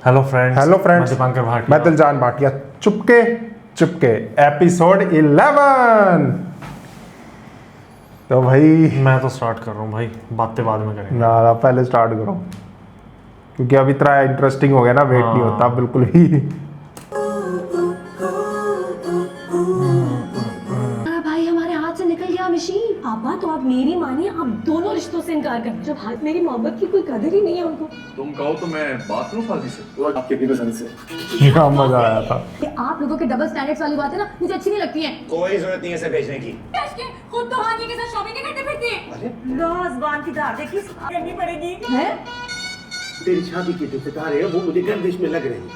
Hello friends, मैं दीपांकर भाटिया। मैं दिलजान Bhatia. Chupke Chupke episode 11। तो भाई मैं तो स्टार्ट कर रहा हूँ भाई, बातें बाद में करेंगे। ना पहले स्टार्ट करो, क्योंकि अभी इतना इंटरेस्टिंग हो गया ना, वेट नहीं होता बिल्कुल भी। भाई हमारे हाथ से निकल गया मशीन। पापा तो आप मेरी मानिए, आप दोनों रिश्तों से इनकार कर। जब हाथ मेरी मोहब्बत की कोई कदर ही नहीं है उनको। तुम कहो तो मैं बात करूं फाजी से, वो आपकी अपनी पसंद से। क्या मजा आया था। कि आप लोगों के डबल स्टैंडर्ड्स वाली बातें ना मुझे अच्छी नहीं लगती हैं। कोई जरूरत नहीं है इसे भेजने की। खुद तो हानिया के साथ शॉपिंग करते फिरती हैं। अरे ज़ुबान की धार देखी करनी पड़ेगी। हैं? तेरी शादी के जो सितारे हैं वो मुझे गर्दिश में लग रहे हैं।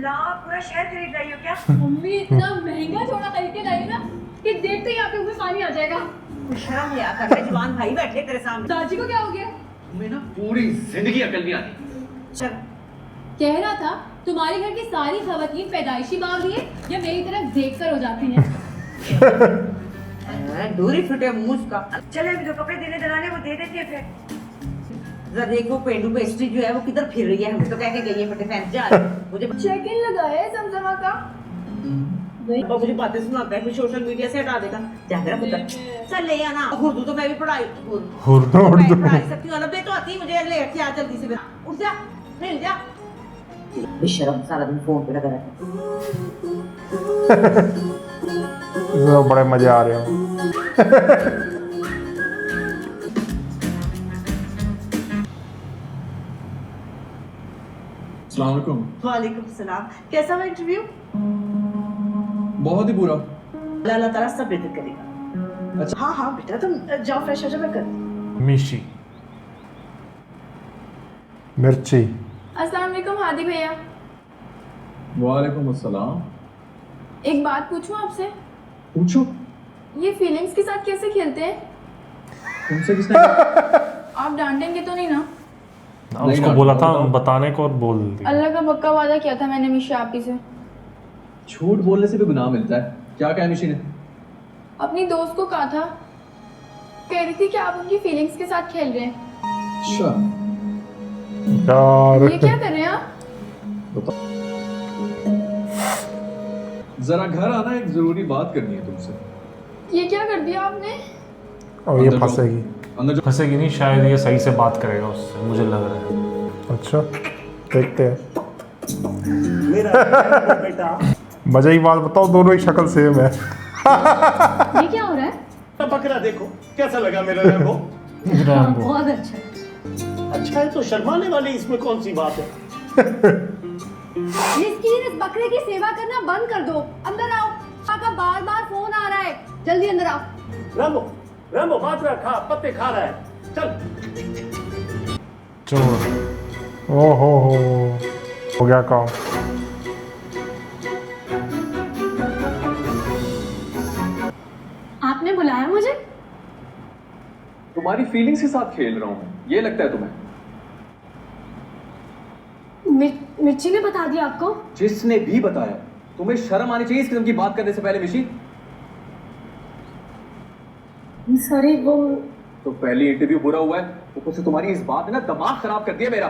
पूरा शहर खरीद रही हो क्या? मम्मी इतना महंगा जोड़ा खरीद के लाई ना कि देखते ही आपके मुंह में पानी आ जाएगा। शर्म लिया कर, जवान भाई बैठे तेरे सामने। दादी को क्या हो गया? तुम्हें ना पूरी जिंदगी अकल नहीं आती। चल कह रहा था तुम्हारे घर की सारी खवातीन पैदाइशी बावली है या मेरी तरफ देखकर हो जाती हैं। दूरी फिटे मुंह का। चले अभी जो कपड़े देने दलाने वो दे देती है फिर। जरा देखो पेंडू पेस्ट्री जो है वो किधर फिर रही है, हमें तो कह के गई है फटे फैंस जा रही है। मुझे चेक इन लगाया है समझमा का। अब मुझे बातें सुनाता है, फिर सोशल मीडिया से हटा देगा। जा मेरा पुत्र चल ले आना। उर्दू तो मैं भी पढ़ाई पढ़ाई सकती हूँ, अरबी तो आती है मुझे। ले क्या जल्दी से उठ जा, हिल जा। बेशरम सारा दिन फोन पे लगा रहता इसमें बड़े मजे आ रहे हैं। अस्सलाम वालेकुम। वालेकुम सलाम। कैसा हुआ इंटरव्यू? बहुत ही बुरा। अल्लाह ताला सब बेहतर करेगा। अच्छा हाँ हाँ बेटा तुम जाओ, फ्रेश हो जाओ, मैं कर। मिशी मिर्ची। अस्सलाम वालेकुम हादी भैया, वालेकुम अस्सलाम। एक बात पूछूं आपसे? पूछो। ये फीलिंग्स के साथ कैसे खेलते हैं? तुमसे किसने आप डांटेंगे तो नहीं ना? उसको बोला था बताने को और बोल दिया। अल्लाह का पक्का वादा किया था मैंने मिशी आपी से। झूठ बोलने से भी गुनाह मिलता है। क्या कहा मिशी ने? अपनी दोस्त को कहा था, कह रही थी कि आप उनकी फीलिंग्स के साथ खेल रहे हैं। अच्छा यार ये क्या कर रहे हैं आप? जरा घर आना, एक जरूरी बात करनी है तुमसे। ये क्या कर दिया आपने? और ये फंसेगी। अंदर जो फंसेगी नहीं, शायद ये सही से बात करेगा उससे, मुझे लग रहा है। अच्छा देखते हैं। मेरा बेटा मजे की बात बताओ, दोनों ही शक्ल सेम है। ये क्या हो रहा है? बकरा देखो कैसा लगा मेरा रैम्बो। रैम्बो। बहुत अच्छा। अच्छा है तो शर्माने वाली इसमें कौन सी बात है। मिस्कीन इस बकरे की सेवा करना बंद कर दो। अंदर आओ, आपका बार बार फोन आ रहा है। जल्दी अंदर आओ। रैम्बो रैम्बो बाजरा खा, पत्ते खा रहा है। चल चोर। ओ हो गया काम। आपने बुलाया मुझे? तुम्हारी फीलिंग्स के साथ खेल रहा हूँ मैं, ये लगता है तुम्हें? मिर्ची ने बता दिया आपको? जिसने भी बताया, तुम्हें शर्म आनी चाहिए इस किस्म की बात करने से पहले मिशी। सॉरी वो तो पहली इंटरव्यू बुरा हुआ है, ऊपर से तुम्हारी इस बात ने ना दिमाग खराब कर दिया मेरा।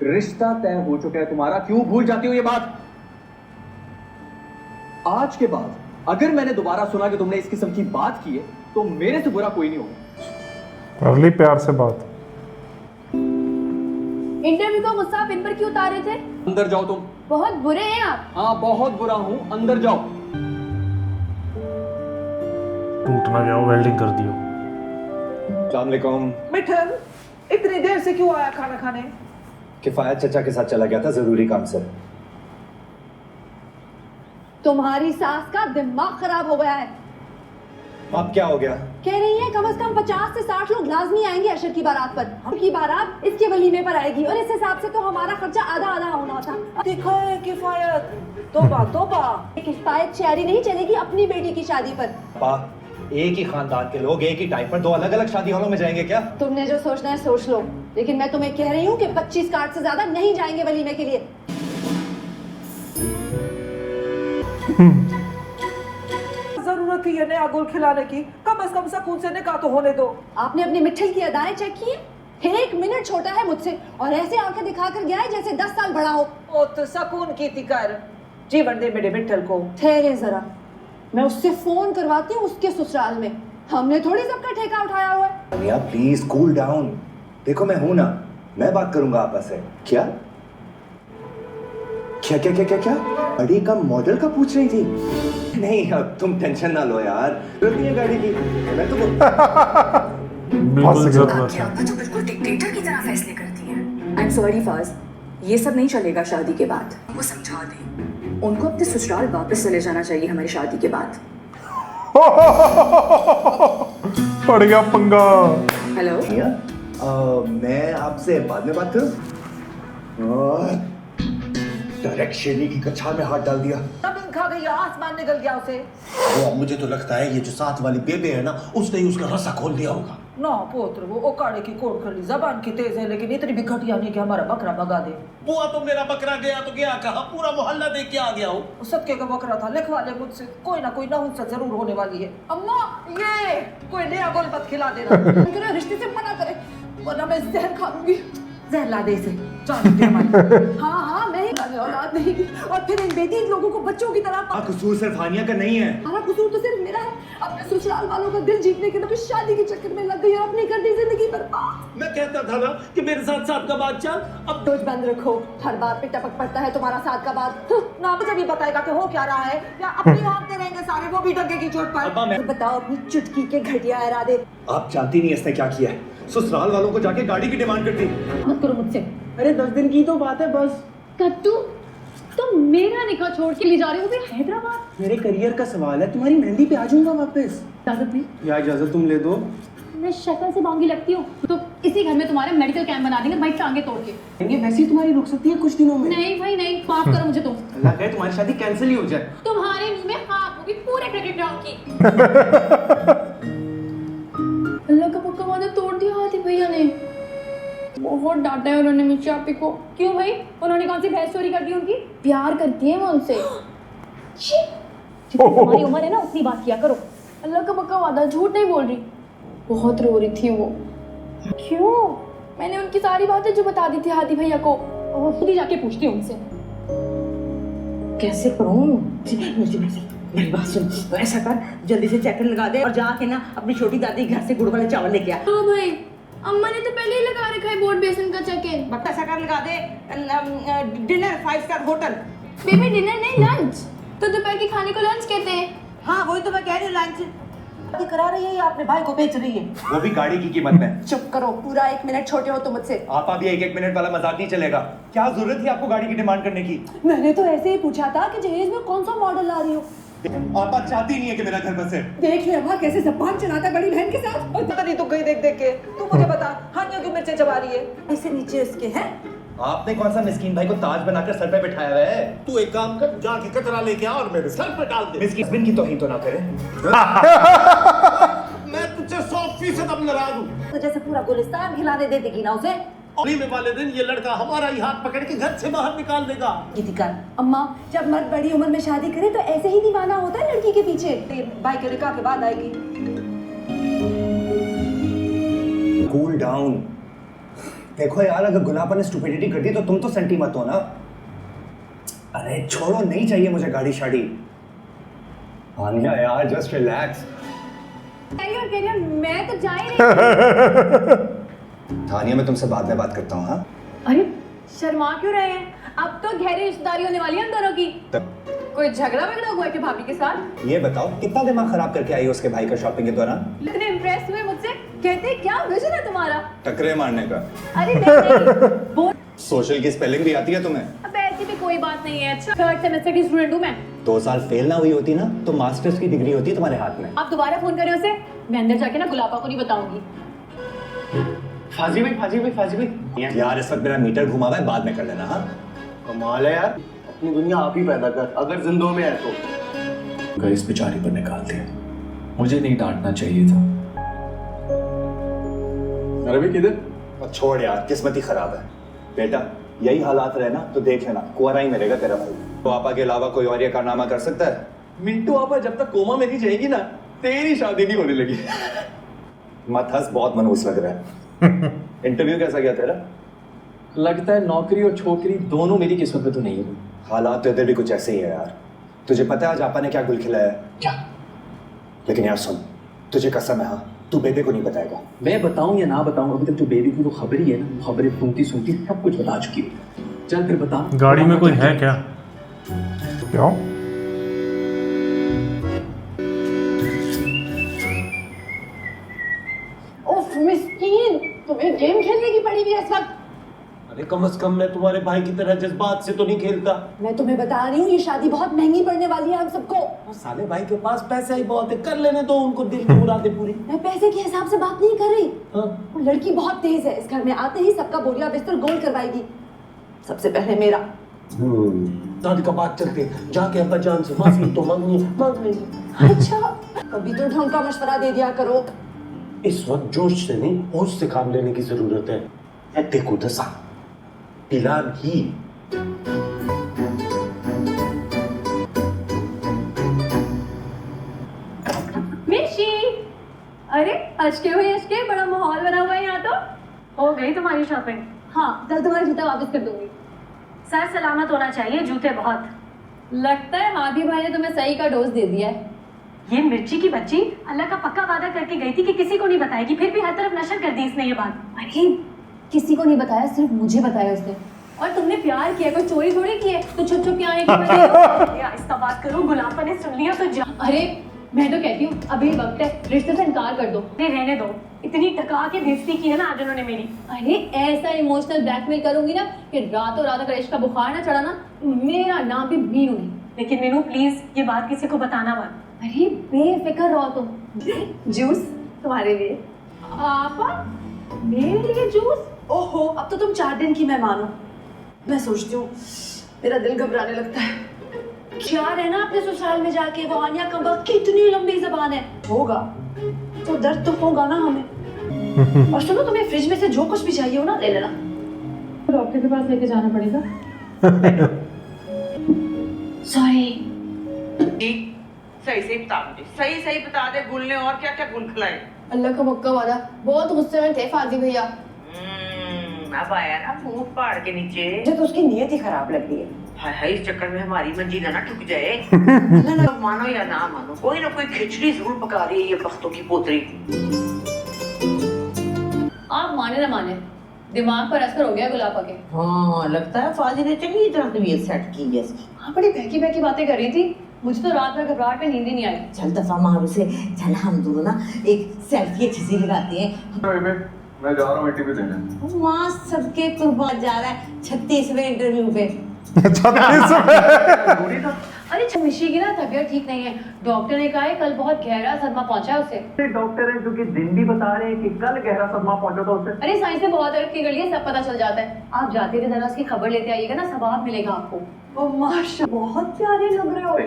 रिश्ता तय हो चुका है तुम्हारा, क्यों भूल जाती हो ये बात? आज के बाद अगर मैंने दोबारा सुना कि तुमने इस किस्म की बात की है तो मेरे से बुरा कोई नहीं होगा। कर ली प्यार से बात। इंटरव्यू का गुस्सा आप इन पर क्यों उतारे थे? अंदर जाओ तुम। बहुत बुरे हैं आप। हाँ बहुत बुरा हूं, अंदर जाओ। टूट ना गया, वेल्डिंग कर दियो। अस्सलाम वालेकुम। मिठन इतनी देर से क्यों आया खाना खाने? किफायत चचा के साथ चला गया था जरूरी काम से। तुम्हारी सास का दिमाग खराब हो गया है। अब क्या हो गया? कह रही है कम से कम 50 से 60 लोग लाजमी आएंगे अशर की बारात पर। की बारात इसके वलीमे पर आएगी और इस हिसाब से तो हमारा खर्चा आधा आधा होना था। देखो है किफायत। तोबा तोबा। किफायत शायरी नहीं चलेगी अपनी बेटी की शादी पर। पापा एक ही खानदान के लोग एक ही टाइम पर दो अलग अलग शादी हॉलों में जाएंगे क्या? तुमने जो सोचना है सोच लो, लेकिन मैं तुम्हें कह रही हूँ कि 25 कार्ड से ज्यादा नहीं जाएंगे वलीमे के लिए। जरूरत ही रही है नया गुल खिलाने की, कम से कम सुकून से निकाह तो होने दो। आपने अपने मिट्ठल की अदाएं चेक की? 1 मिनट छोटा है मुझसे और ऐसे आंखें दिखाकर गया है जैसे 10 साल बड़ा हो। ओ तो सुकून की थी कर, जीवन दे मेरे मिट्ठल को। ठहरे जरा, मैं उससे फोन करवाती हूँ उसके ससुराल में। हमने थोड़ी सबका ठेका उठाया हुआ है। Tania please cool down. देखो मैं हूं ना, मैं बात करूंगा आपस से। क्या क्या क्या क्या क्या क्या गाड़ी का मॉडल का पूछ रही थी? नहीं अब तुम टेंशन ना लो यार, जरूरत नहीं है गाड़ी की। मैं तो बिल्कुल जरूरत है। तो बिल्कुल डिक्टेटर की तरह फैसले करती हैं। आई एम सॉरी फाज, ये सब नहीं चलेगा शादी के बाद। वो समझा दें, उनको अपने ससुराल वापस चले जाना चाहिए हमारी शादी के बाद। पड़ गया पंगा। हेलो, मैं आपसे बाद में बात करूं? डायरेक्ट शेरनी की कछार में हाथ डाल दिया। जमीन खा गई, आसमान निकल गया उसे। वो अब मुझे तो लगता है ये जो साथ वाली बेबे है ना, उसने ही उसका रस्सा खोल दिया होगा। ना पोत्र, वो ओकाड़े की कोट कर ली, जबान की तेज है लेकिन इतनी भी घटिया नहीं कि हमारा बकरा भगा दे। बुआ तो मेरा बकरा गया तो गया कहा, पूरा मोहल्ला देख के आ गया हो। सत्य का बकरा था, लिखवा ले मुझसे, कोई ना कोई नहुंसत जरूर होने वाली है। अम्मा ये कोई नया गोल मत खिला देना। रिश्ते से मना करे वरना मैं जहर खा लूंगी। जहर ला दे इसे, जान दे हमारी। हाँ हाँ, मैं ही औलाद नहीं की और फिर इन बेदीन लोगों को बच्चों की तरह। कसूर सिर्फ हानिया का नहीं है। हमारा कसूर तो सिर्फ मेरा है। अपने ससुराल वालों का दिल जीतने के लिए शादी के चक्कर में लग गई और अपनी कर दी जिंदगी बर्बाद। मैं कहता था ना कि मेरे साथ साथ का बात चल। अब रोज बंद रखो, हर बात पे टपक पड़ता है तुम्हारा साथ का बात। ना मुझे भी बताएगा कि हो क्या रहा है, या अपनी भागते रहेंगे सारे, वो भी डगे की चोट पर। अब्बा मैं तो बताओ अपनी चुटकी के घटिया इरादे। आप जानती नहीं इसने क्या किया है। ससुराल वालों को जाके गाड़ी की डिमांड करती। मत करो मुझसे। अरे 10 दिन की तो बात है बस। कट्टू, तुम मेरा निकाह छोड़ के ले जा रहे हो फिर हैदराबाद? मेरे करियर का सवाल है, तुम्हारी मेहंदी पे आ जाऊंगा वापस। इजाजत भी? या इजाजत तुम ले दो। मैं शक्ल से मांगी लगती हूँ तो इसी घर में तुम्हारे मेडिकल कैंप बना देंगे भाई, टांगे तोड़ के। ये वैसे ही तुम्हारी रुक सकती है कुछ दिनों में। नहीं भाई नहीं, माफ करो मुझे तुम। अल्लाह करे तुम्हारी शादी कैंसिल ही हो जाए। तुम्हारे मुंह में हाथ होगी पूरे क्रिकेट ग्राउंड की। अल्लाह का पक्का वादा तोड़ दिया हाथी भैया ने। बहुत डांटा है उन्होंने मिर्ची आपी को। क्यों भाई, उन्होंने कौन सी भैंस चोरी कर दी उनकी? प्यार करती है वो उनसे। जितनी तुम्हारी उम्र है ना उतनी बात किया करो। अल्लाह का पक्का वादा, झूठ नहीं बोल रही। बहुत रो रही थी वो। क्यों? मैंने उनकी सारी बातें जो बता दी थी हाथी भैया को, और खुद ही जाके पूछती हूँ उनसे। कैसे करूं? मेरी बात सुन, तो ऐसा कर जल्दी से चैकन लगा दे और जाके ना अपनी छोटी दादी घर से गुड़ वाले चावल लेके आ। हाँ भाई, अम्मा ने तो पहले ही लगा रखा है बोर्ड बेसन का चेक-इन। बट ऐसा कर लगा दे, dinner 5 star hotel. Baby dinner नहीं, लंच। तो दोपहर के खाने को लंच कहते हैं। हाँ वही तो मैं कह रही हूँ, लंच करा रही है या अपने भाई को बेच रही है? वो भी गाड़ी की कीमत में। चुप करो, पूरा 1 मिनट छोटे हो तुम मुझसे। आप अभी 1-1 मिनट वाला मजाक नहीं चलेगा। क्या जरूरत थी आपको गाड़ी की डिमांड करने की? मैंने तो ऐसे ही पूछा था कि जहेज में कौन सा मॉडल ला रही हो। आपा चाहती नहीं है कि मेरा घर बसे। देख ले अम्मा कैसे जबान चलाता है बड़ी बहन के साथ। पता नहीं तू गई देख देख के। तू मुझे बता, हानिया क्यों मिर्चें चबा रही है? ऐसे नीचे उसके हैं। आपने कौन सा मिस्कीन भाई को ताज बनाकर सर पे बिठाया हुआ है? तू एक काम कर, जाके कचरा लेके आ और मेरे सर पे डाल दे। मिस्कीन हस्बैंड की तौहीन तो ना करे। मैं तुझसे 100% अब नाराज हूँ। तो जैसे पूरा गुलिस्तान खिलाने दे देगी ना उसे। होली वाले दिन ये लड़का हमारा ही हाथ पकड़ के घर से बाहर निकाल देगा। अम्मा, जब मर्द बड़ी उम्र में शादी करे तो ऐसे ही दीवाना होता है लड़की के पीछे। भाई के निकाह के बाद आएगी। Cool down. देखो यार, अगर गुलाबा ने स्टुपिडिटी कर दी तो तुम तो सेंटी मत हो ना। अरे छोड़ो, नहीं चाहिए मुझे गाड़ी शाड़ी। हानिया यार, जस्ट रिलैक्स। कैरियर मैं तो जा ही नहीं। हानिया, मैं तुमसे बाद में बात करता हूँ। हाँ अरे शर्मा क्यों रहे हैं? अब तो गहरी रिश्तेदारी होने वाली है हम दोनों की। कोई झगड़ा वगड़ा हुआ है कि भाभी के साथ? ये बताओ, कितना दिमाग खराब करके आई हो उसके भाई का शॉपिंग के दौरान? इतने इम्प्रेस हुए मुझसे, कहते क्या विजन है तुम्हारा? टकरे मारने का। अरे नहीं, बोल। सोशल की स्पेलिंग भी आती है तुम्हें? अब ऐसी भी कोई बात नहीं है। 3rd सेमेस्टर की स्टूडेंट हूँ मैं। 2 साल फेल ना हुई होती ना तो मास्टर्स की डिग्री होती तुम्हारे हाथ में। आप दोबारा फोन करें उसे, मैं अंदर जाके ना गुलाबा को नहीं बताऊंगी। फाजी भाई यार इस वक्त मेरा मीटर घुमा हुआ है, बाद में कर लेना। हाँ कमाल है यार, अपनी दुनिया आप ही पैदा कर, अगर जिंदों में है तो। इस बेचारी पर निकाल दिया। मुझे नहीं डांटना चाहिए था। रवि किधर? छोड़ यार, किस्मत ही खराब है। बेटा यही हालात रहे ना तो देख लेना, कुंवारा ही मिलेगा तेरा भाई। तो आपा के अलावा कोई और ये कारनामा कर सकता है? मिंटू आपा जब तक कोमा में नहीं जाएगी ना तेरी शादी नहीं होने लगी। मत हंस, बहुत मनहूस लग रहा है। इंटरव्यू कैसा गया तेरा? लगता है नौकरी और छोकरी दोनों मेरी किस्मत में तो नहीं है। हालात तो इधर भी कुछ ऐसे ही है यार। तुझे पता है आज आपा ने क्या गुल खिलाया है? क्या? लेकिन यार सुन, तुझे कसम है, हाँ तू बेबे को नहीं बताएगा। मैं बताऊं या ना बताऊं, अभी तक जो बेबी की वो खबर ही है ना, खबरें सुनती सुनती सब कुछ बता चुकी हूँ। चल फिर बता। गाड़ी में कोई है क्या? क्यों? उफ मिस्कीन, तुम्हें गेम खेलने की पड़ी हुई है इस वक्त। अरे कम से कम मैं तुम्हारे भाई की तरह जज्बात से तो नहीं खेलता। मैं तुम्हें बता रही हूँ ये शादी बहुत महंगी पड़ने वाली है हम सबको। और साले भाई के पास पैसा ही बहुत है, कर लेने दो उनको, दिल की मुरादें पूरी। मैं पैसे के हिसाब से बात नहीं कर रही। हाँ? वो लड़की बहुत तेज है, इस घर में आते ही सबका बोरिया बिस्तर गोल करवाएगी, सबसे पहले मेरा। शादी का बात चलते, जाके अब्बा जान से माफी तो मांग लेंगे। अच्छा, कभी तो ढंग का मशवरा दे दिया करो। इस वक्त जोश से नहीं, होश से काम लेने की जरूरत है। ए देखो दसा पिलान ही। मिशी, अरे अचके बड़ा माहौल बना हुआ है यहाँ तो। हो गई तुम्हारी शॉपिंग? हाँ, कल तुम्हारा जूता वापस कर दूंगी। सर सलामत होना चाहिए, जूते बहुत। लगता है हादी भाई ने तुम्हें सही का डोज दे दिया है। ये मिर्ची की बच्ची अल्लाह का पक्का वादा करके गई थी कि किसी को नहीं बताएगी, फिर भी हर तरफ नशर कर दी इसने ये बात। अरे किसी को नहीं बताया, सिर्फ मुझे बताया उसने। और तुमने प्यार किया, कोई चोरी थोड़ी की है तो छुप छुप के आने की। इसका बात करो, गुलाबा ने सुन लिया तो जा। अरे मैं तो कहती हूँ अभी वक्त है, रिश्ते से इनकार कर दो। नहीं रहने दो, इतनी टका के बेइज्जती की है ना आज उन्होंने मेरी। अरे ऐसा इमोशनल ब्लैकमेल करूंगी ना कि रातों रात अगर इश्क का बुखार ना चढ़ा ना, मेरा नाम भी मीनू नहीं। लेकिन मीनू प्लीज ये बात किसी को बताना मत। अरे बेफिक्र रहो तुम। जूस तुम्हारे लिए। आपा मेरे लिए जूस? ओहो, अब तो तुम 4 दिन की मेहमान हो। मैं सोचती हूँ मेरा दिल घबराने लगता है। क्या रहना अपने ससुराल में जाके, वो आनिया कम्बा कितनी लंबी जबान है। होगा तो दर्द तो होगा ना हमें। और सुनो, तुम्हें फ्रिज में से जो कुछ भी चाहिए हो ना ले लेना। डॉक्टर के पास लेके जाना पड़ेगा। सॉरी। सही सही बता मुझे, सही सही बता दे, गुल ने और क्या क्या गुल खिलाए? अल्लाह का मक्का वादा, बहुत गुस्से में थे फादी भैया। अब आया ना मुंह फाड़ के नीचे। मुझे तो उसकी नीयत ही खराब लग रही है। हाय हाय, इस चक्कर में हमारी मंजिल ना ठुक जाए। ना मानो या ना मानो, कोई ना कोई खिचड़ी जरूर पका रही है ये बख्तों की पोतरी। आप माने ना माने, दिमाग पर असर हो गया गुलाबा के। हाँ, लगता है फाजी ने चंगी तरह तबीयत सेट की है इसकी। हाँ, बड़ी बहकी बहकी बातें कर रही थी, मुझे तो रात भर घबराहट में नींद ही नहीं आई। चल दफा मार उसे, चल हम दोनों ना एक सेल्फी अच्छी सी लगाते हैं। मैं जा रहा हूँ इंटरव्यू देने। माँ सबके कुर्बान जा रहा है 36वें इंटरव्यू पे। अरे मिशी की ना तबीयत ठीक नहीं है, डॉक्टर ने कहा है कल बहुत गहरा सदमा पहुंचा है उसे। डॉक्टर है जो कि दिन भी बता रहे हैं कि कल गहरा सदमा पहुंचा था उसे। अरे साइंस में बहुत तरक्की कर ली है, सब पता चल जाता है। आप जाते हुए जरा उसकी खबर लेते आइएगा ना, सवाब मिलेगा आपको। ओ माशा, बहुत प्यारे लग रहे हो।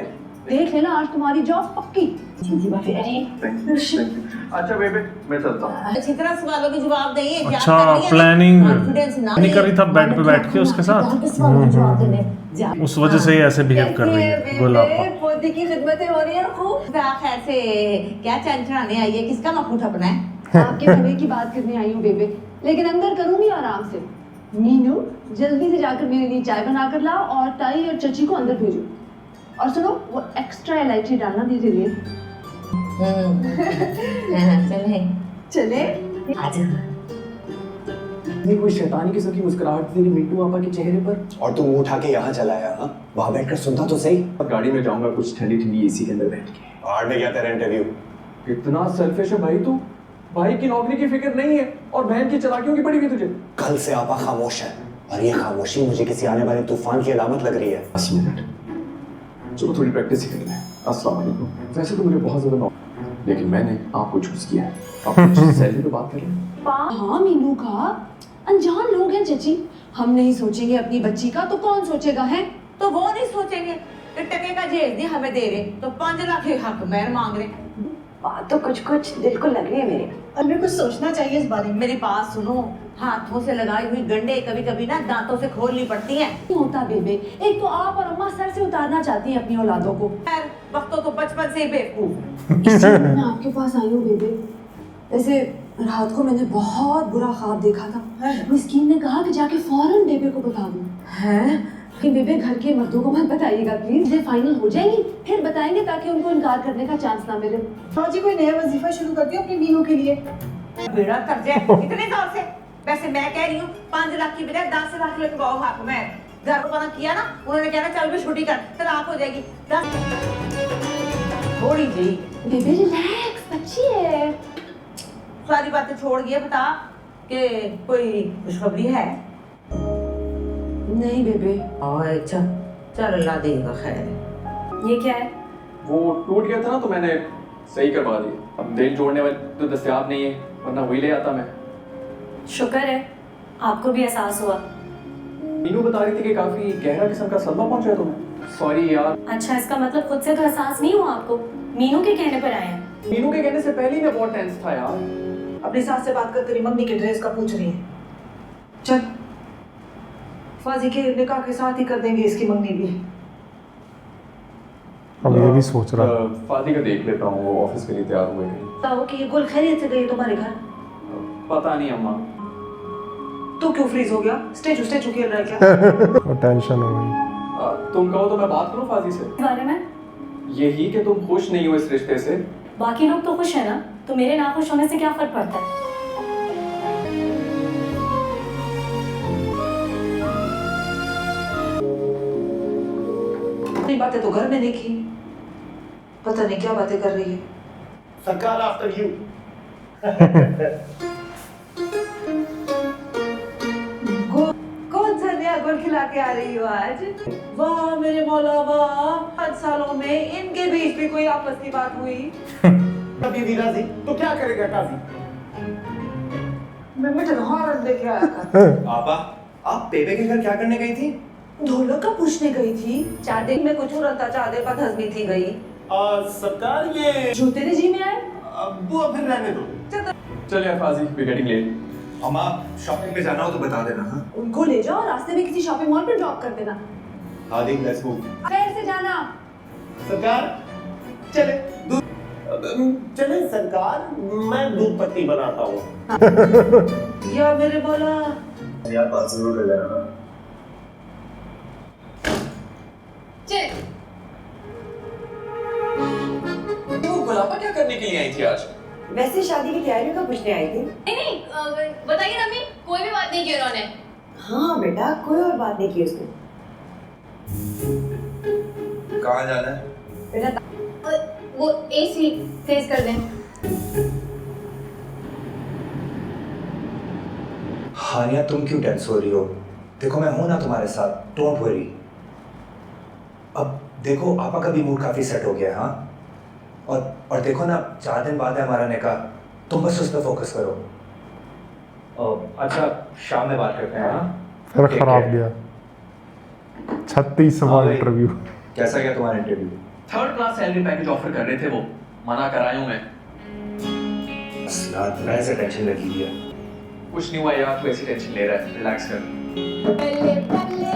देख लेना आज तुम्हारी जॉब पक्की। जी जी बात है। अच्छा बेबे, मैं चलता हूँ। अच्छी तरह सवालों के जवाब देंगे। अच्छा, प्लानिंग नहीं कर रही था बेड पे बैठ के उसके साथ, उस वजह से ही ऐसे बिहेव कर रही है गुलाबा। पोती की खिदमतें हो रही है खूब। खैर से क्या चंचलाने आई है, किसका मखूट अपना है? आपके भले की बात करने आई हूँ बेबे, लेकिन अंदर करूंगी आराम से। मीनू जल्दी से जाकर मेरे लिए चाय बना कर लाओ और ताई और चची को अंदर भेजो। और सुनो, वो एक्स्ट्रा इलायची डालना दीजिए। चले चले आजा। ये कोई शैतानी किस्म की मुस्कुराहट थी मिंटू आपा के चेहरे पर। और तुम मुंह उठा के यहाँ चला आया? हाँ, वहां बैठकर सुनता तो सही। गाड़ी में जाऊंगा कुछ ठंडी ठंडी एसी के अंदर बैठ के। बाहर में क्या तेरा इंटरव्यू? इतना सेल्फिश है भाई तू, भाई की नौकरी की फिक्र नहीं है और बहन की चालाकियों की पड़ी हुई तुझे। कल से आपा खामोश है, और ये खामोशी मुझे किसी आने वाले तूफान की अलामत लग रही है। 10 मिनट, चलो थोड़ी प्रैक्टिस ही करनी है। अस्सलाम वालेकुम। वैसे तो मुझे बहुत ज्यादा नौकरी, लेकिन मैंने आपको चूज किया है। आप सैलरी पे बात करें। हाँ मीनू का, अनजान लोग हैं चची, हम नहीं सोचेंगे अपनी बच्ची का तो कौन सोचेगा है? तो वो नहीं सोचेंगे कि टके का जेज नहीं हमें दे रहे तो 5 लाख के हक महर मांग रहे। बात तो कुछ कुछ दिल को लग रही है मेरे। और मेरे को सोचना चाहिए इस बारे में। मेरी बात सुनो, हाथों से लगाई हुई गंडे कभी कभी ना दांतों से खोलनी पड़ती हैं। नहीं होता बेबे, एक तो आप और अम्मा सर से उतारना चाहती हैं अपनी औलादों को। खैर वक्तों तो बचपन से ही बेवकूफ। इसलिए मैं आपके पास आई हूँ बेबे। वैसे रात को मैंने बहुत बुरा ख्वाब देखा था। मिस्कीन ने कहा कि जाके फौरन बेबे को बता दूं। है कि बेबे घर के मर्दों को मत बताइएगा प्लीज। ये फाइनल हो जाएंगी फिर बताएंगे ताकि उनको इनकार करने का चांस ना मिले। हाँ जी, कोई नया वजीफा शुरू कर दिया अपनी मीनू के लिए। बेड़ा कर जाए इतने जोर से। वैसे मैं कह रही हूँ 5 लाख की बजाय 10 लाख लगवाओ हाथ में। घर को पता किया ना, उन्होंने कहना चल भी छुट्टी कर, तलाक हो जाएगी। 10 थोड़ी जी बेबे रिलैक्स, अच्छी है। सारी बातें छोड़ दिए, बता कि कोई खुशखबरी है? नहीं बेबे। अच्छा चल, अल्लाह देगा खैर। ये क्या है? वो टूट गया था ना तो मैंने सही करवा दिया। अब दिल जोड़ने वाले तो दस्तयाब नहीं है, वरना वही ले आता मैं। शुक्र है आपको भी एहसास हुआ। मीनू बता रही थी कि काफी गहरा किस्म का सदमा पहुंचा है तुम्हें। सॉरी यार। अच्छा, इसका मतलब खुद से तो एहसास नहीं हुआ आपको, मीनू के कहने पर आए हैं। मीनू के कहने से पहले ही मैं बहुत टेंस था यार। अपनी सास से बात कर तेरी मम्मी के ड्रेस का पूछ रही है। चल फाजी के निकाह के साथ ही कर देंगे इसकी मंगनी भी। अब ये भी सोच रहा है। फादी का देख लेता हूँ, वो ऑफिस के लिए तैयार हुए हैं। बताओ कि ये गुल खैरियत से गई तुम्हारे घर? पता नहीं अम्मा। तू क्यों फ्रीज हो गया? स्टेचू स्टेचू खेल रहा है क्या? टेंशन हो गई। तुम कहो तो मैं बात करूँ फादी से। बारे में यही कि तुम खुश नहीं हो इस रिश्ते से। बाकी लोग तो खुश है ना, तो मेरे ना खुश होने से क्या फर्क पड़ता है? बातें तो घर में देखी, पता नहीं क्या बातें कर रही है। सरकार आफ्टर यू। कौन सा नया गुल खिला के आ रही हो आज? वाह मेरे मौला वाह, 5 सालों में इनके बीच भी कोई आपस की बात हुई। अभी राजी तो क्या करेगा काजी? मैं मिठन हॉर्न लेके आया था। आपा, आप बेबे के घर क्या करने गई थी? ढोलक का पूछने गई थी। चादे में कुछ उड़ता, चादे पर धसनी थी गई। सरकार ये जो तेरे जी में आए अब्बू फिर रहने दो। चल यार फाजी, वी गेटिंग लेट। अम्मा, शॉपिंग पे जाना हो तो बता देना। हाँ उनको ले जाओ, रास्ते में किसी शॉपिंग मॉल पर ड्रॉप कर देना। आदि लेट्स मूव। खैर से जाना। सरकार चले चले सरकार, मैं दूध पत्ती बनाता हूँ। या मेरे मौला, यार बात जरूर कर लेना। चल तू गुलाबा क्या करने के लिए आई थी आज? वैसे शादी की तैयारियों का पूछने आई थी। नहीं बताइए ना, मम्मी कोई भी बात नहीं की उन्होंने। हाँ बेटा, कोई और बात नहीं की उसने। कहाँ जाना है? बेटा वो एसी तेज कर दें। हानिया, तुम क्यों टेंस हो रही हो? देखो मैं हूं ना तुम्हारे साथ, डोंट वरी। अब देखो आपा का भी मूड काफी सेट हो गया है। हाँ, और देखो ना 4 दिन बाद है हमारा निकाह, तुम बस उस पर फोकस करो। अच्छा शाम में बात करते हैं। हाँ फिर खराब गया 36वां इंटरव्यू। कैसा गया तुम्हारा interview? 3rd class salary package offer कर रहे थे, वो मना कराया हूं मैं। रात में ऐसे टेंशन लगी है। कुछ नहीं हुआ यार, तू ऐसी टेंशन ले रहा है, रिलैक्स कर। बल्ले बल्ले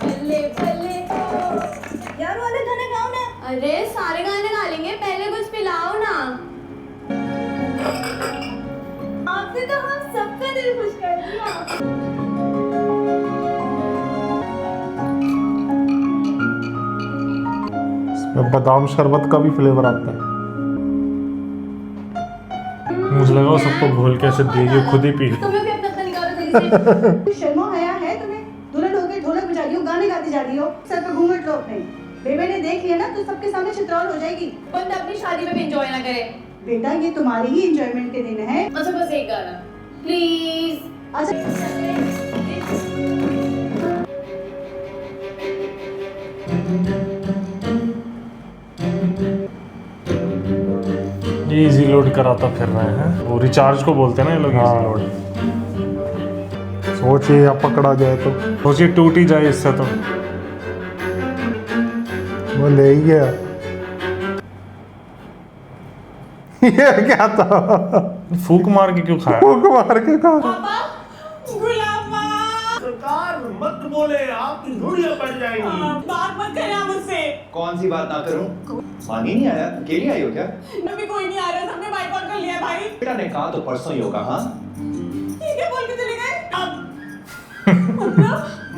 बल्ले बल्ले। यार वाले गाने गाओ ना। अरे सारे गाने गा लेंगे, पहले कुछ पिलाओ ना। आपने तो हम सबका दिल खुश कर दिया। इसमें बादाम शरबत का भी फ्लेवर आता है। मुझे लगा वो सबको घोल के ऐसे दीजिए, खुद ही पी। तुम्हें भी अपना अपना निकालो जल्दी से। शर्मा आया है तुम्हें? दुल्हन होके ढोलक बजा रही हो, गाने गाती जा रही हो, सर पे घूंघट लो अपने। बेबे ने देख लिया ना तो सबके सामने चित्रौल हो जाएगी। बंदा अपनी शादी में भी एंजॉय ना करे। बेटा ये तुम्हारी ही एंजॉयमेंट के दिन है। अच्छा बस एक गाना प्लीज। अच्छा ये इजी लोड कराता फिर रहे हैं, वो रिचार्ज को बोलते हैं ना ये लोग, इजी लोड। सोचिए या पकड़ा जाए तो सोचिए टूट ही जाए इससे तो। वो ले ही गया। ये क्या था? फूक मार के क्यों खाया? फूक मार के खा। पापा गुलाबा सरकार मत बोले, आपकी झुर्रियां पड़ जाएंगी। बात मत करना मुझसे। कौन सी बात ना करूं? पानी नहीं आया? अकेली आई हो क्या? अभी कोई नहीं आ रहा, सबने बाइकआउट कर लिया भाई। बेटा ने कहा तो परसों ही होगा। हाँ ठीक है बोल के चले गए।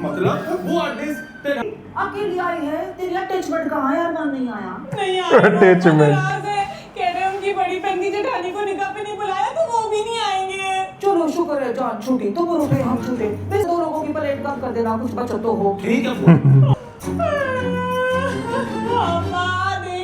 मतलब वो आर्टिस्ट अकेली आई है, तेरी अटैचमेंट कहाँ है? अरमान नहीं आया। नहीं Attachment। कह रहे उनकी बड़ी बहनी जेठानी को निकाह पे नहीं बुलाया तो वो भी नहीं आएंगे। चलो शुक्र है जान छूटी तो वो रुके हम छूटे। बस दो लोगों की प्लेट कम कर देना, कुछ बचत तो हो। ठीक है।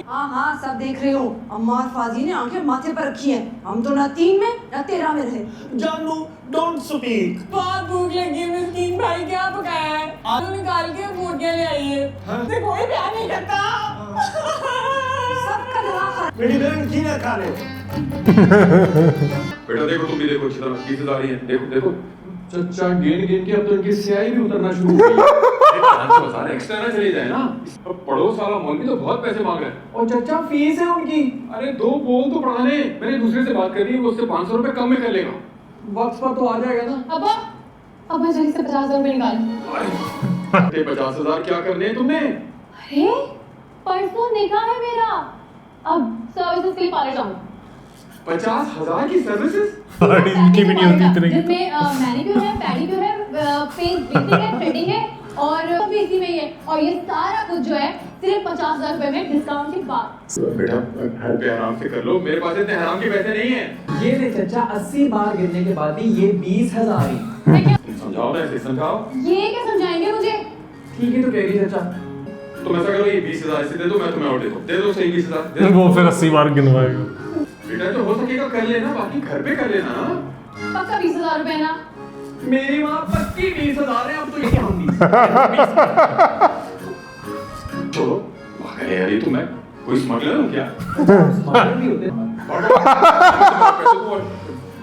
हाँ हाँ सब देख रही हूँ। अम्मा और फाजी ने आंखें माथे पर रखी है। हम तो ना 3 में ना 13 में रहे। जानू डोंट स्पीक। बहुत भूख लगी है मिस्कीन भाई, क्या पकाया है? आलू निकाल के बोटियां ले आई है। तो कोई प्यार नहीं करता। सबका दिमाग मेरी बहन की ना खा ले। बेटा देखो, तुम भी देखो अच्छी तरह, 20,000 ही है। देखो देखो चचा, गेन गेन के अब तो इनकी सियाही भी उतरना शुरू हो गई है। 500,000 एक्स्ट्रा ना चले जाए ना। अब पड़ोस वाला मौलवी तो बहुत पैसे मांग रहा है। और चचा फीस है उनकी। अरे 2 बोल तो पढ़ाने, मैंने दूसरे से बात करी है, वो उससे 500 रुपए कम में कर लेगा। वक्त पर तो आ जाएगा ना। अब मैं जल्दी से 50,000 रुपए निकाल। अरे 50,000 क्या करने हैं तुमने? अरे परसों निकाह है मेरा, अब सर्विसेज के लिए पार्लर जाऊंगा। 50,000 की सर्विसेज? इनकी भी नहीं होती इतने की। जिसमें मैनिक्योर है, पेडिक्योर है, फेस ब्लीचिंग है, थ्रेडिंग है और भी इसी में ही है। और ये सारा कुछ जो है सिर्फ 50,000 रुपए में डिस्काउंट के बाद। बेटा घर पे आराम से कर लो, मेरे पास इतने हराम के पैसे नहीं है। ये ले चचा, 80 बार गिरने के बाद भी ये 20,000 ही। तुम समझाओ ना, ऐसे समझाओ। ये क्या समझाएंगे मुझे? ठीक है तो कह रही चचा। तुम ऐसा करो, ये 20,000 ऐसे दे दो, मैं तुम्हें और दे दो सही 20,000 दे दो। वो फिर 80 बार गिनवाएगा। बेटा तो हो सकेगा कर लेना, बाकी घर पे कर लेना। पक्का 20,000 रुपए ना? मेरी माँ पक्की 20,000 है। अब तो ये क्या होंगी? छोड़ो भागा यार, ये तो मैं कोई स्मगलर हूँ क्या? स्मगलर भी होते हैं।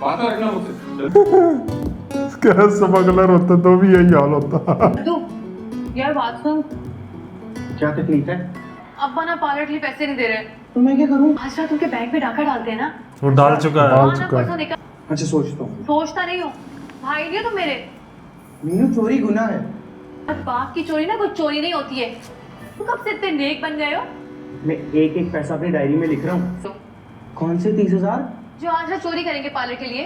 बात रखना मुझसे। क्या स्मगलर होता तो भी यही हाल होता। तू यार बात सुन, क्या तकलीफ है? अब्बा ना पार्लर के लिए पैसे नहीं दे रहे। तो मैं क्या करूँ? आज रात उनके बैंक में डाका डालते हैं ना। वो डाल चुका है। डाल हाँ ना, चुका है। परसों निकाह। अच्छा सोचता हूँ। सोचता नहीं हो, भाई नहीं हो तुम मेरे। मीनू चोरी गुनाह है। अब बाप की चोरी ना कुछ चोरी नहीं होती है। तुम कब से इतने नेक बन गए हो? मैं एक एक पैसा अपनी डायरी में लिख रहा हूँ। कौन से 30,000? जो आज रात चोरी करेंगे पार्लर के लिए।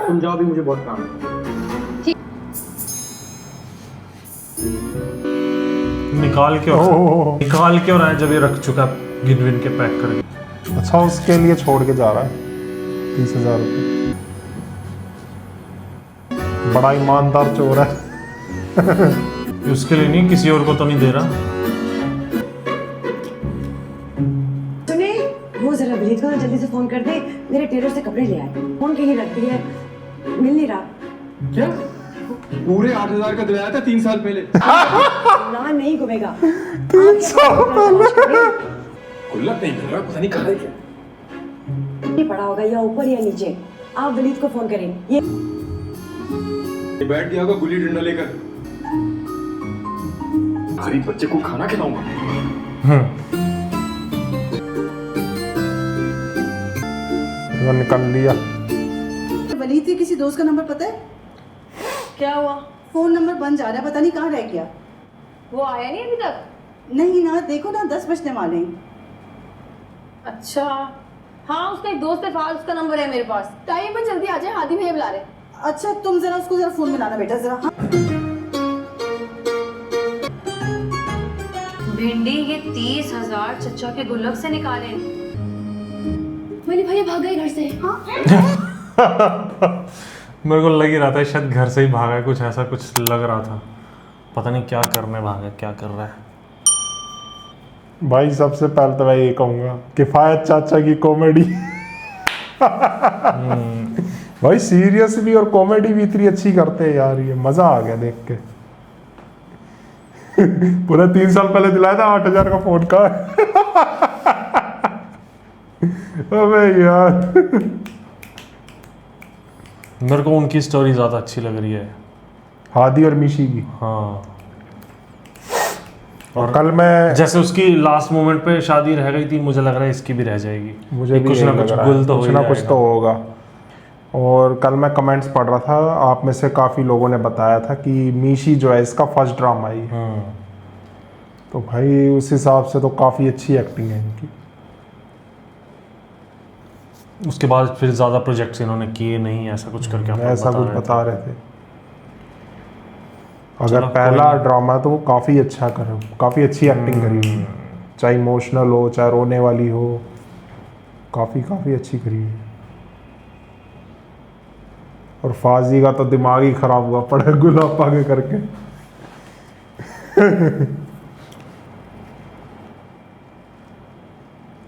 तुम जाओ, भी मुझे बहुत काम है। निकाल क्यों रहा है जब ये रख चुका, गिन विन के पैक करके। अच्छा उसके लिए छोड़ के जा रहा है 30,000 रुपये। बड़ा ईमानदार चोर है। उसके लिए नहीं, किसी और को तो नहीं दे रहा। सुने, वो जरा विनीत को जल्दी से फोन कर दे, मेरे टेलर से कपड़े ले आए। फोन कहीं रख दिया है, मिल नहीं रहा। क्या? पूरे 8,000 का दिलाया था 3 साल पहले। ना नहीं घूमेगा। 3 साल पहले। गुल्लक नहीं मिल रहा, पता नहीं कहाँ है क्या। ये पड़ा होगा या ऊपर या नीचे। आप विनीत को फोन करें। ये बैठ गया होगा गुल्ली डंडा लेकर। गरीब बच्चे को खाना खिलाऊंगा। निकाल लिया। वलीद के किसी दोस्त का नंबर पता है? क्या हुआ? फोन नंबर बंद जा रहा है, पता नहीं कहाँ रह गया। वो आया नहीं अभी तक? नहीं ना, देखो ना 10 बजने वाले हैं। अच्छा हाँ, उसका एक दोस्त है फाज, उसका नंबर है मेरे पास। टाइम पर जल्दी आ जाए, हादी भैया बुला रहे। अच्छा तुम जरा उसको जरा फोन मिलाना बेटा जरा। हाँ? भिंडी ये 30,000 चचा के गुल्लक से निकाले। मेरे भैया भाग गए घर से। हाँ? मेरे को लग ही रहा था शायद घर से ही भागा है, कुछ ऐसा कुछ लग रहा था। पता नहीं क्या करने भागा, क्या कर रहा है। भाई सबसे पहले तो मैं ये कहूँगा किफायत चाचा की कॉमेडी। भाई सीरियस भी और कॉमेडी भी इतनी अच्छी करते हैं यार, ये मजा आ गया देख के। पूरा 3 साल पहले दिलाया था 8,000 का फोन का। अबे यार मेरे को उनकी स्टोरी ज़्यादा अच्छी लग रही है, हादी और मिशी की। हाँ और कल मैं जैसे उसकी लास्ट मोमेंट पे शादी रह गई थी, मुझे लग रहा है इसकी भी रह जाएगी। मुझे भी कुछ यही ना लग कुछ रहा है, गुल तो कुछ हो ही ना कुछ जाएगा। तो होगा। और कल मैं कमेंट्स पढ़ रहा था, आप में से काफ़ी लोगों ने बताया था कि मीशी जो है इसका फर्स्ट ड्रामा ही है। तो भाई उस हिसाब से तो काफ़ी अच्छी एक्टिंग है इनकी। उसके बाद फिर ज़्यादा प्रोजेक्ट्स इन्होंने किए नहीं, ऐसा कुछ करके आप लोग ऐसा कुछ रहे बता थे। रहे थे। अगर चलो, पहला कोई नहीं। ड्रामा तो वो काफ़ी अच्छा कर, काफ़ी अच्छी एक्टिंग करी हुई है, चाहे इमोशनल हो चाहे रोने वाली हो, काफ़ी अच्छी करी हुई है। और फाजी का तो दिमाग ही खराब हुआ पड़ा गुलापा के करके।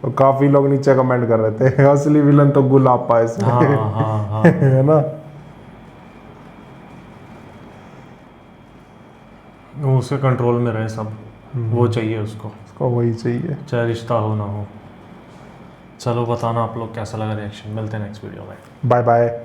तो काफी लोग नीचे कमेंट कर रहे थे असली विलन तो गुलापा है इसमें। हाँ। है ना। वो उसके कंट्रोल में रहे सब, वो चाहिए उसको वही चाहिए, चाहे रिश्ता हो ना हो। चलो बताना आप लोग कैसा लगा रिएक्शन। मिलते हैं नेक्स्ट वीडियो में। Bye bye.